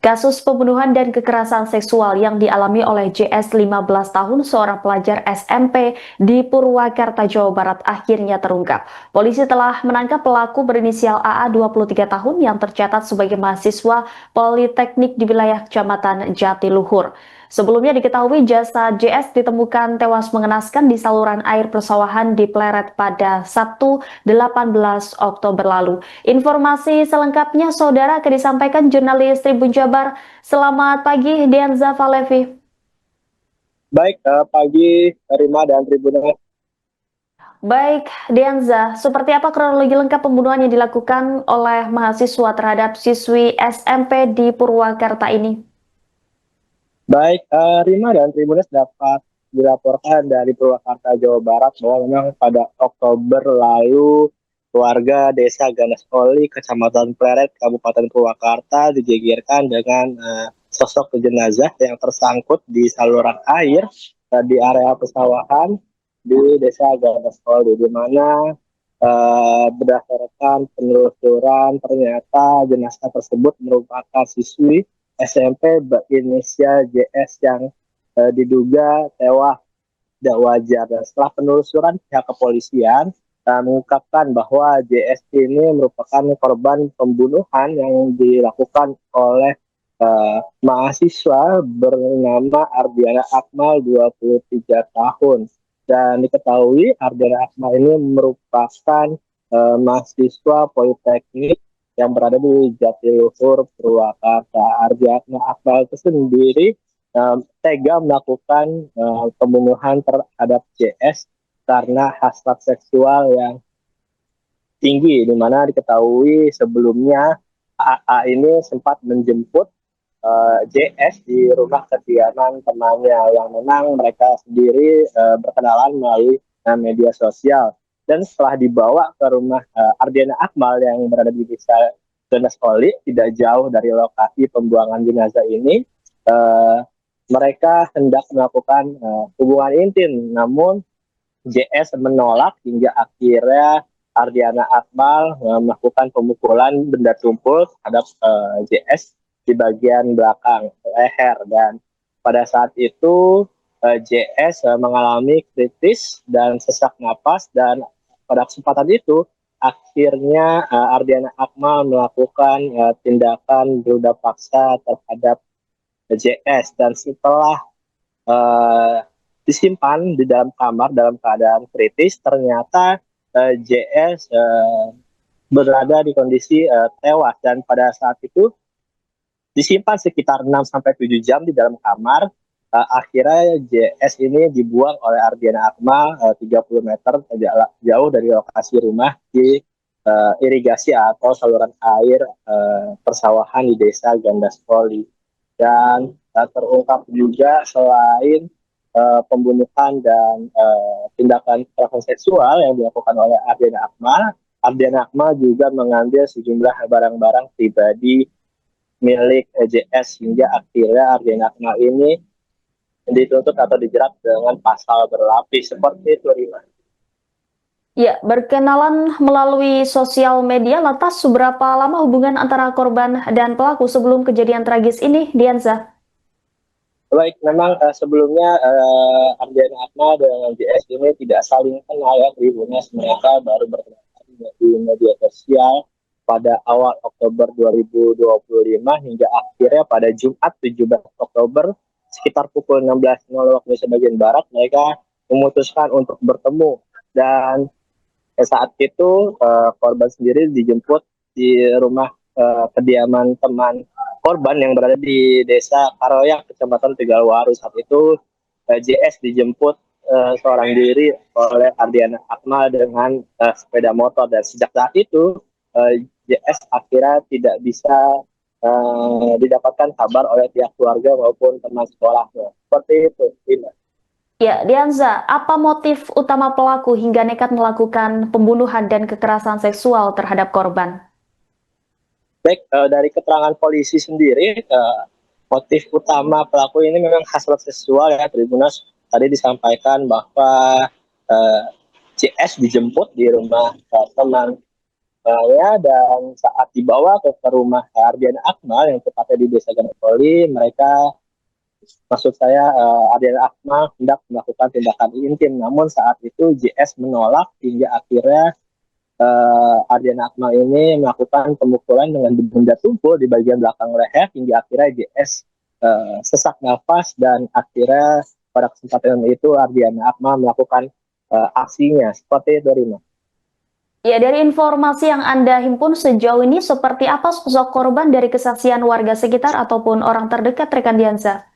Kasus pembunuhan dan kekerasan seksual yang dialami oleh JS 15 tahun seorang pelajar SMP di Purwakarta, Jawa Barat akhirnya terungkap. Polisi telah menangkap pelaku berinisial AA 23 tahun yang tercatat sebagai mahasiswa Politeknik di wilayah Kecamatan Jatiluhur. Sebelumnya diketahui jasad JS ditemukan tewas mengenaskan di saluran air persawahan di Pleret pada Sabtu 18 Oktober lalu. Informasi selengkapnya saudara akan disampaikan jurnalis Tribun Jabar. Selamat pagi Dianza Falevi. Baik, pagi Rima dan Tribuners. Baik Dianza, seperti apa kronologi lengkap pembunuhan yang dilakukan oleh mahasiswa terhadap siswi SMP di Purwakarta ini? Baik, Rima dan Tribuners dapat dilaporkan dari Purwakarta, Jawa Barat bahwa memang pada Oktober lalu warga desa Ganaspoli, Kecamatan Pleret, Kabupaten Purwakarta digegerkan dengan sosok jenazah yang tersangkut di saluran air di area pesawahan di desa Ganaspoli, di mana berdasarkan penelusuran ternyata jenazah tersebut merupakan siswi SMP berinisial JS yang diduga tewas tidak wajar. Dan setelah penelusuran pihak kepolisian mengungkapkan bahwa JS ini merupakan korban pembunuhan yang dilakukan oleh mahasiswa bernama Ardiana Akmal 23 tahun. Dan diketahui Ardiana Akmal ini merupakan mahasiswa Politeknik yang berada di Jatiluhur, Purwakarta. Ardiana Akmal itu sendiri tega melakukan pembunuhan terhadap JS karena hasrat seksual yang tinggi, di mana diketahui sebelumnya AA ini sempat menjemput JS di rumah kediaman temannya yang memang mereka sendiri berkenalan melalui media sosial. Dan setelah dibawa ke rumah Ardiana Akmal yang berada di desa Ganaspoli, tidak jauh dari lokasi pembuangan jenazah ini, mereka hendak melakukan hubungan intim, namun JS menolak hingga akhirnya Ardiana Akmal melakukan pemukulan benda tumpul terhadap JS di bagian belakang leher, dan pada saat itu JS mengalami kritis dan sesak napas, dan pada kesempatan itu akhirnya Ardiana Akmal melakukan tindakan berudah paksa terhadap JS, dan setelah disimpan di dalam kamar dalam keadaan kritis, ternyata JS berada di kondisi tewas, dan pada saat itu disimpan sekitar 6 sampai 7 jam di dalam kamar. Akhirnya JS ini dibuang oleh Ardiana Akmal 30 meter jauh dari lokasi rumah di irigasi atau saluran air persawahan di desa Gandaspoli. Dan terungkap juga selain pembunuhan dan tindakan kekerasan seksual yang dilakukan oleh Ardiana Akmal juga mengambil sejumlah barang-barang pribadi milik JS, hingga akhirnya Ardiana Akmal ini dituntut atau dijerat dengan pasal berlapis seperti itu, Rima. Ya, berkenalan melalui sosial media, lantas seberapa lama hubungan antara korban dan pelaku sebelum kejadian tragis ini, Dianza? Baik, memang sebelumnya Ardiana Akmal dengan JS ini tidak saling kenal ya, Tribunnya. Mereka baru berkenalan di media sosial pada awal Oktober 2025 hingga akhirnya pada Jumat 17 Oktober sekitar pukul 16.00 waktu Indonesia bagian Barat mereka memutuskan untuk bertemu. Dan saat itu korban sendiri dijemput di rumah kediaman teman korban yang berada di desa Karoyak, Kecamatan Tegalwaru. Saat itu JS dijemput seorang diri oleh Ardiana Akmal dengan sepeda motor, dan sejak saat itu JS akhirnya tidak bisa didapatkan kabar oleh pihak keluarga maupun teman sekolahnya. Seperti itu, Ina. Ya, Dianza, apa motif utama pelaku hingga nekat melakukan pembunuhan dan kekerasan seksual terhadap korban? Baik, dari keterangan polisi sendiri, motif utama pelaku ini memang hasrat seksual ya, Tribunas. Tadi disampaikan bahwa CS dijemput di rumah teman Ya, dan saat dibawa ke rumah Ardiana Akmal yang tepatnya di Desa Ganapoli, mereka, maksud saya, Ardiana Akmal hendak melakukan tindakan intim, namun saat itu JS menolak hingga akhirnya Ardiana Akmal ini melakukan pemukulan dengan benda tumpul di bagian belakang leher hingga akhirnya JS sesak nafas, dan akhirnya pada kesempatan itu Ardiana Akmal melakukan aksinya. Seperti itu, Rima. Ya, dari informasi yang Anda himpun sejauh ini, seperti apa sosok korban dari kesaksian warga sekitar ataupun orang terdekat rekan Dianza?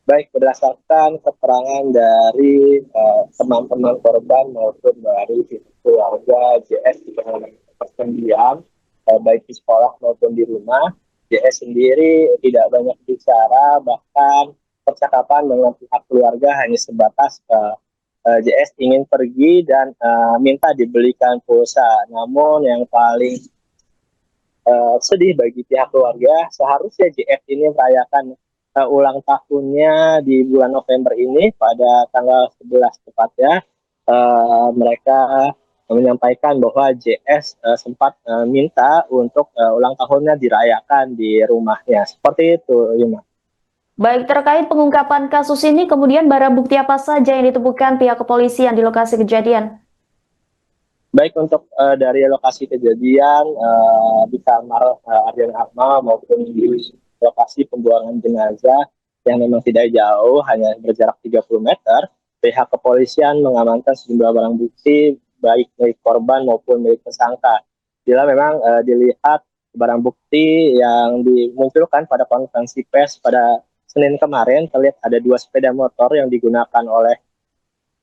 Baik, berdasarkan keterangan dari teman-teman korban maupun dari keluarga JS di pendiam, baik di sekolah maupun di rumah, JS sendiri tidak banyak bicara, bahkan percakapan dengan pihak keluarga hanya sebatas JS ingin pergi dan minta dibelikan pulsa. Namun yang paling sedih bagi pihak keluarga, seharusnya JF ini merayakan ulang tahunnya di bulan November ini pada tanggal 11 tepatnya. Mereka menyampaikan bahwa JS sempat minta untuk ulang tahunnya dirayakan di rumahnya. Seperti itu, Yuma. Baik, terkait pengungkapan kasus ini, kemudian barang bukti apa saja yang ditemukan pihak kepolisian di lokasi kejadian? Baik, untuk dari lokasi kejadian di kamar Ardiana Akmal maupun di lokasi pembuangan jenazah yang memang tidak jauh, hanya berjarak 30 meter, pihak kepolisian mengamankan sejumlah barang bukti baik milik korban maupun milik tersangka. Bila memang dilihat barang bukti yang dimunculkan pada konferensi pers pada Senin kemarin, terlihat ada 2 sepeda motor yang digunakan oleh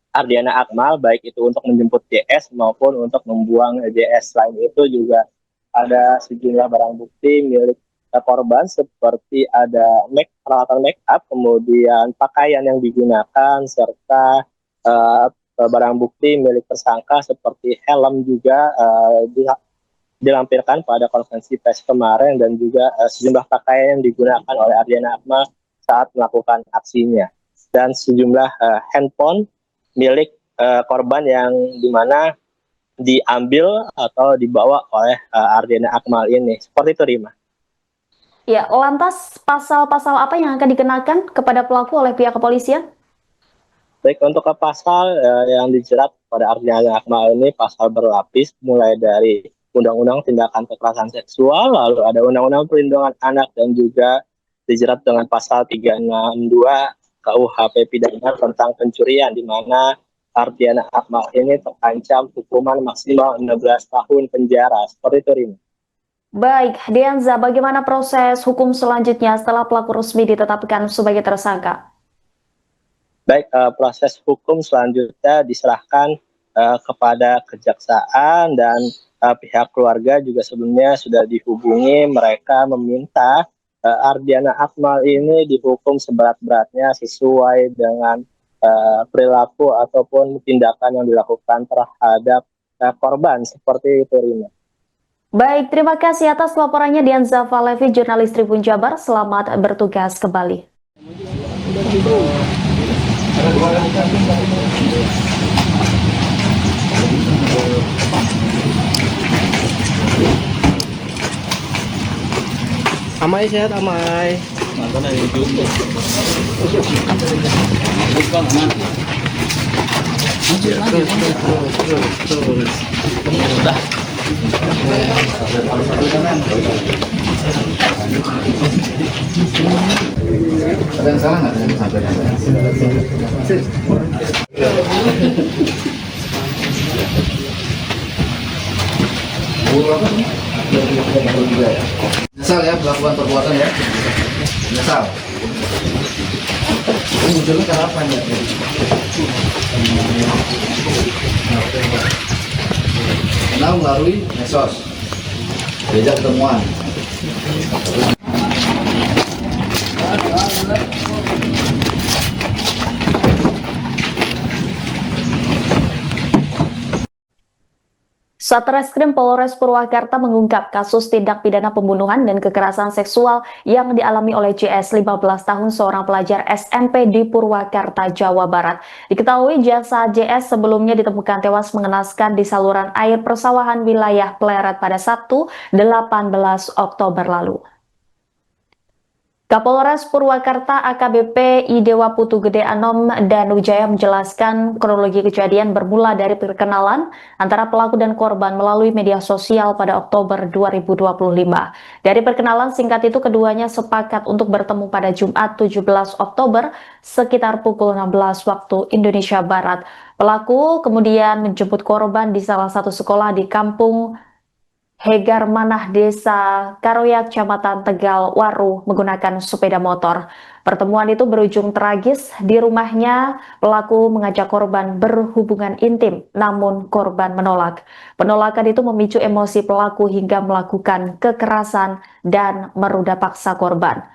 Ardiana Akmal, baik itu untuk menjemput JS maupun untuk membuang JS. Selain itu juga ada sejumlah barang bukti milik korban seperti ada peralatan make up, kemudian pakaian yang digunakan, serta barang bukti milik tersangka seperti helm juga dilampirkan pada konferensi pers kemarin, dan juga sejumlah pakaian yang digunakan oleh Ardiana Akmal saat melakukan aksinya, dan sejumlah handphone milik korban yang dimana diambil atau dibawa oleh Ardiana Akmal ini. Seperti itu, Rima. Ya, lantas pasal-pasal apa yang akan dikenakan kepada pelaku oleh pihak kepolisian? Baik, untuk ke pasal yang dijerat pada Ardiana Akmal ini pasal berlapis, mulai dari Undang-Undang Tindakan Kekerasan Seksual, lalu ada Undang-Undang Perlindungan Anak, dan juga dijerat dengan pasal 362 KUHP pidana tentang pencurian, di mana Ardiana Akmal ini terancam hukuman maksimal 16 tahun penjara. Seperti itu, Rin. Baik, Dianza, bagaimana proses hukum selanjutnya setelah pelaku resmi ditetapkan sebagai tersangka? Baik, proses hukum selanjutnya diserahkan kepada kejaksaan, dan pihak keluarga juga sebelumnya sudah dihubungi. Mereka meminta Ardiana Akmal ini dihukum seberat-beratnya sesuai dengan perilaku ataupun tindakan yang dilakukan terhadap korban. Seperti itu, Rina. Baik, terima kasih atas laporannya Dianza Falevi, jurnalis Tribun Jabar. Selamat bertugas kembali. Amai sehat, Amai. Ada yang salah nggak dengan sampaikan? Nyesal ya melakukan perbuatan ya? Nyesal. Ini munculnya kenapa ya? Kenal melalui medsos, diajak ketemuan. Satreskrim Polres Purwakarta mengungkap kasus tindak pidana pembunuhan dan kekerasan seksual yang dialami oleh JS 15 tahun seorang pelajar SMP di Purwakarta, Jawa Barat. Diketahui jasad JS sebelumnya ditemukan tewas mengenaskan di saluran air persawahan wilayah Pleret pada Sabtu 18 Oktober lalu. Kapolres Purwakarta AKBP Idewa Putu Gede Anom dan Wijaya menjelaskan kronologi kejadian bermula dari perkenalan antara pelaku dan korban melalui media sosial pada Oktober 2025. Dari perkenalan singkat itu keduanya sepakat untuk bertemu pada Jumat 17 Oktober sekitar pukul 16 waktu Indonesia Barat. Pelaku kemudian menjemput korban di salah satu sekolah di kampung Hegar Manah, Desa Karoyak, Kecamatan Tegal Waru menggunakan sepeda motor. Pertemuan itu berujung tragis. Di rumahnya, pelaku mengajak korban berhubungan intim, namun korban menolak. Penolakan itu memicu emosi pelaku hingga melakukan kekerasan dan meruda paksa korban.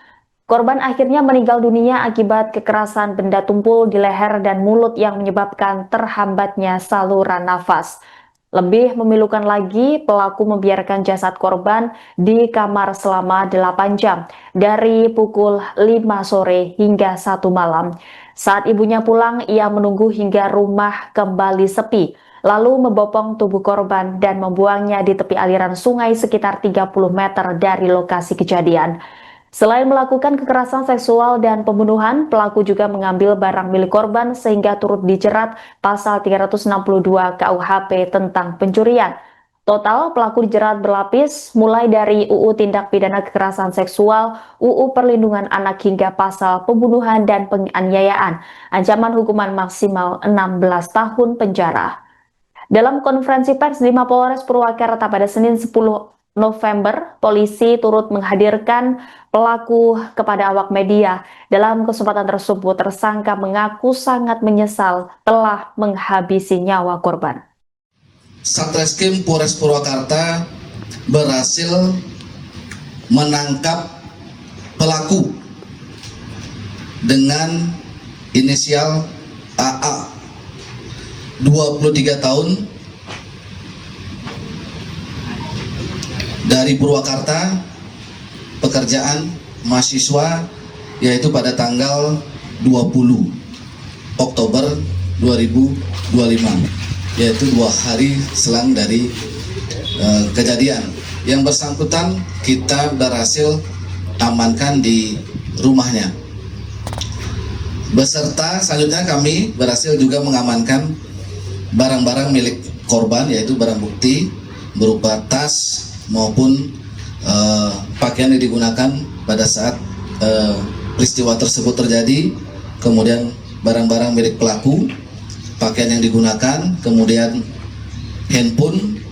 Korban akhirnya meninggal dunia akibat kekerasan benda tumpul di leher dan mulut yang menyebabkan terhambatnya saluran nafas. Lebih memilukan lagi, pelaku membiarkan jasad korban di kamar selama 8 jam, dari pukul 5 sore hingga 1 malam. Saat ibunya pulang, ia menunggu hingga rumah kembali sepi, lalu membopong tubuh korban dan membuangnya di tepi aliran sungai sekitar 30 meter dari lokasi kejadian. Selain melakukan kekerasan seksual dan pembunuhan, pelaku juga mengambil barang milik korban sehingga turut dijerat pasal 362 KUHP tentang pencurian. Total pelaku dijerat berlapis mulai dari UU Tindak Pidana Kekerasan Seksual, UU Perlindungan Anak hingga pasal pembunuhan dan penganiayaan. Ancaman hukuman maksimal 16 tahun penjara. Dalam konferensi pers di Mapolres Purwakarta pada Senin 10 November, polisi turut menghadirkan pelaku kepada awak media. Dalam kesempatan tersebut, tersangka mengaku sangat menyesal telah menghabisi nyawa korban. Satreskrim Polres Purwakarta berhasil menangkap pelaku dengan inisial AA, 23 tahun, dari Purwakarta, pekerjaan mahasiswa, yaitu pada tanggal 20 Oktober 2025, yaitu 2 hari selang dari kejadian. Yang bersangkutan kita berhasil amankan di rumahnya. Beserta selanjutnya kami berhasil juga mengamankan barang-barang milik korban, yaitu barang bukti berupa tas maupun pakaian yang digunakan pada saat peristiwa tersebut terjadi, kemudian barang-barang milik pelaku, pakaian yang digunakan, kemudian handphone,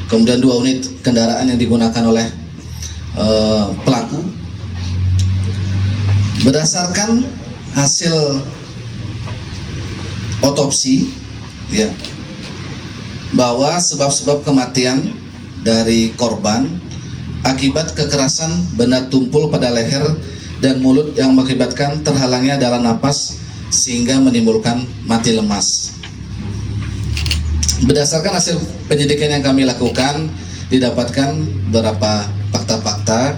kemudian 2 unit kendaraan yang digunakan oleh pelaku. Berdasarkan hasil otopsi, ya, bahwa sebab-sebab kematian dari korban akibat kekerasan benda tumpul pada leher dan mulut yang mengakibatkan terhalangnya jalan napas sehingga menimbulkan mati lemas. Berdasarkan hasil penyidikan yang kami lakukan, didapatkan beberapa fakta-fakta,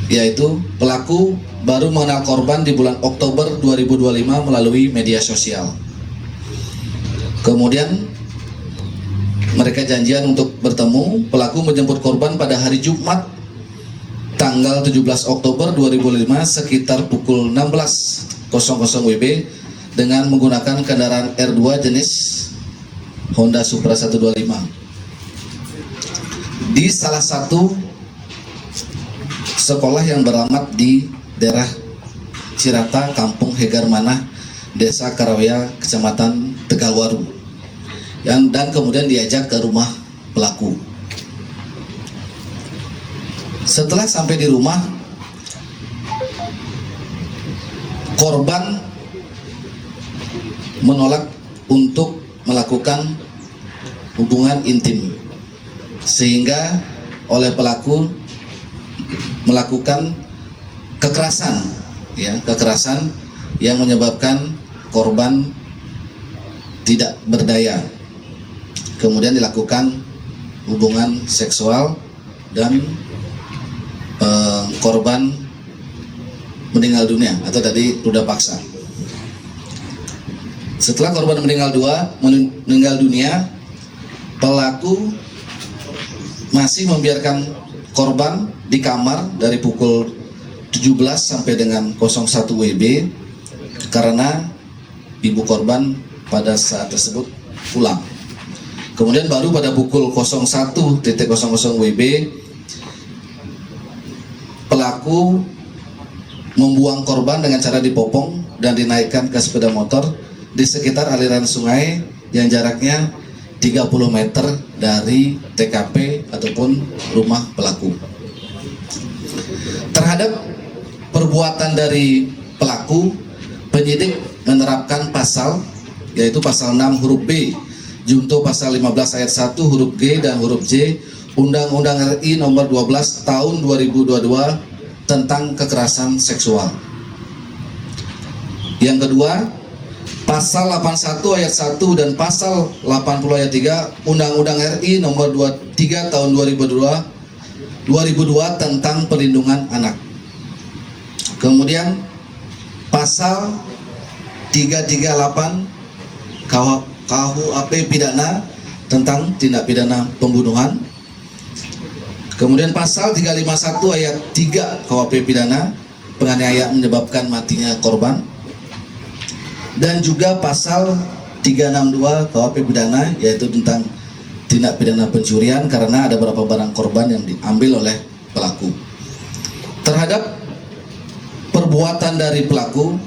yaitu pelaku baru mengenal korban di bulan Oktober 2025 melalui media sosial. Kemudian mereka janjian untuk bertemu. Pelaku menjemput korban pada hari Jumat tanggal 17 Oktober 2005 sekitar pukul 16.00 WIB dengan menggunakan kendaraan R2 jenis Honda Supra 125 di salah satu sekolah yang beralamat di daerah Cirata, Kampung Hegar Manah, Desa Karoyak, Kecamatan Tegal Waru. Dan kemudian diajak ke rumah pelaku. Setelah sampai di rumah, korban menolak untuk melakukan hubungan intim, sehingga oleh pelaku melakukan kekerasan, ya, kekerasan yang menyebabkan korban tidak berdaya. Kemudian dilakukan hubungan seksual dan korban meninggal dunia atau tadi ruda paksa. Setelah korban meninggal dunia, pelaku masih membiarkan korban di kamar dari pukul 17 sampai dengan 01 WIB karena ibu korban pada saat tersebut pulang. Kemudian baru pada pukul 01.00 WIB pelaku membuang korban dengan cara dipopong dan dinaikkan ke sepeda motor di sekitar aliran sungai yang jaraknya 30 meter dari TKP ataupun rumah pelaku. Terhadap perbuatan dari pelaku, penyidik menerapkan pasal, yaitu pasal 6 huruf B, junto pasal 15 ayat 1 huruf G dan huruf J, Undang-Undang RI nomor 12 tahun 2022 tentang kekerasan seksual. Yang kedua, pasal 81 ayat 1 dan pasal 80 ayat 3 Undang-Undang RI nomor 23 tahun 2002 tentang perlindungan anak. Kemudian pasal 338 KUHP pidana tentang tindak pidana pembunuhan. Kemudian pasal 351 ayat 3 KUHP pidana penganiayaan menyebabkan matinya korban. Dan juga pasal 362 KUHP pidana yaitu tentang tindak pidana pencurian karena ada beberapa barang korban yang diambil oleh pelaku. Terhadap perbuatan dari pelaku,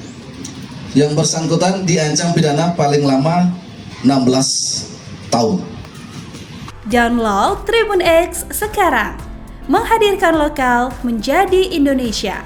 yang bersangkutan diancam pidana paling lama 16 tahun. Download Tribun X sekarang, menghadirkan lokal menjadi Indonesia.